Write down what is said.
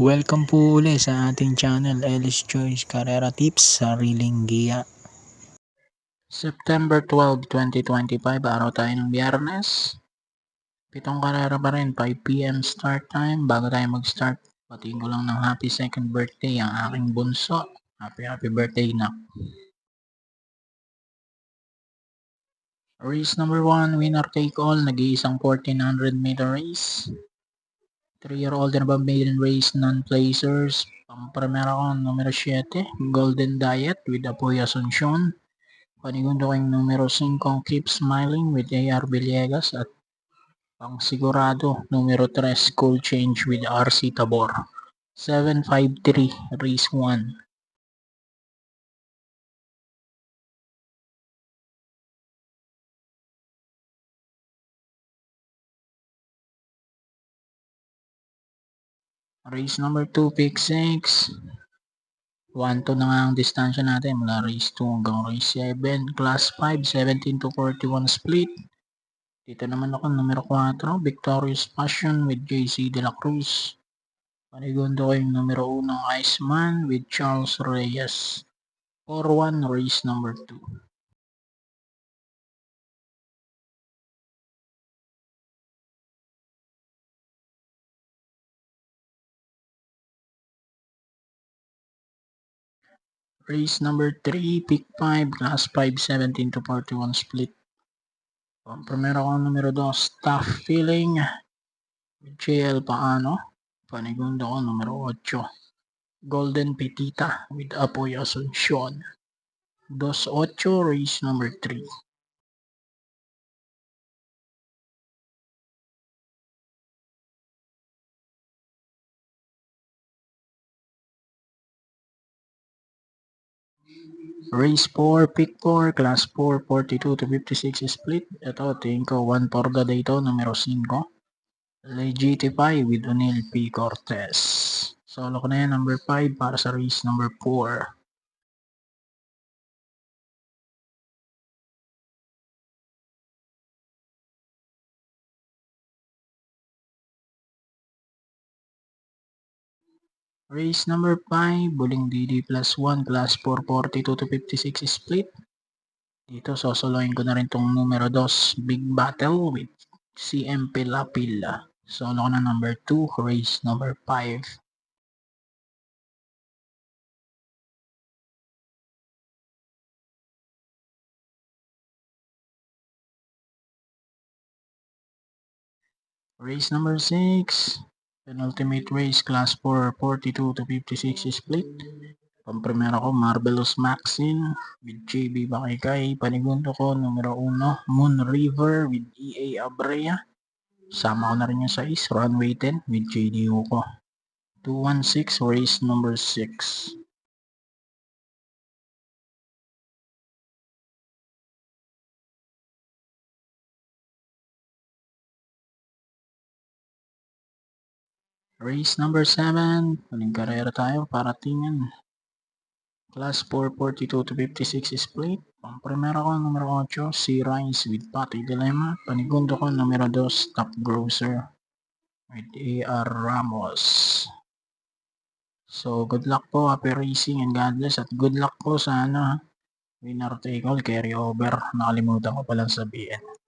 Welcome po uli sa ating channel, Ellis Choice Carrera Tips, Sariling Giya. September 12, 2025, araw tayo ng Biyernes. 7 karera pa rin, 5 PM start time. Bago tayo mag-start, patiin ko lang ng happy second birthday ang aking bunso. Happy birthday na. Race number 1, winner take all, nag-iisang 1400 meter race. 3-year-old and above maiden race, non-placers. Pampremera ko, numero 7, Golden Diet with Apoy Asuncion. Panigundo ko yung numero 5, Keep Smiling with AR Villegas. At pangsigurado, numero 3, Cool Change with RC Tabor. 753, race 1. Race number 2, pick 6. 1-2 na nga ang distansya natin mula race 2 hanggang race 7. Class 5, 17 to 41 split. Dito naman ako, numero 4, Victorious Passion with JC De La Cruz. Panigundo ko yung numero 1, Iceman with Charles Reyes. 4-1, race number 2. Race number 3, pick 5, class 5, 17 to 41 split. Primero ko numero 2, Tough Feeling with JL Paano. Panigundo ko numero 8, Golden Petita with Apoy Asuncion. 2-8, race number 3. Race 4, pick 4, class 4, 42 to 56 split. Ito, tingin ko 1 for the day to, numero 5. Legitify with O'Neil P. Cortez. Solo ko na yan, number 5 para sa race number 4. Race number 5, Buling DD plus 1, class 4, 42 to 56 split. Dito, sosoloin ko na rin tong numero 2, Big Battle with CMP Lapila. Solo ko na number 2, race number 5. Race number 6, penultimate race, class 4, 42 to 56 split. Pampremera ko, Marvelous Maxine with JB Bakikay. Panigundo ko, numero 1, Moon River with EA Abrea. Sama ko na rin yung 6, Runway 10 with JD Uko. 216, race number 6. Race number 7, huling karera tayo para tingnan. Class 4, 42 to 56 split. Pampremera ko, numero 8, Sea Rise with Pati Dilemma. Panigundo ko, numero 2, Top Grocer with AR Ramos. So, good luck po, happy racing and God bless. At good luck po sa winner take all, carry over. Nakalimutan ko palang sabihin.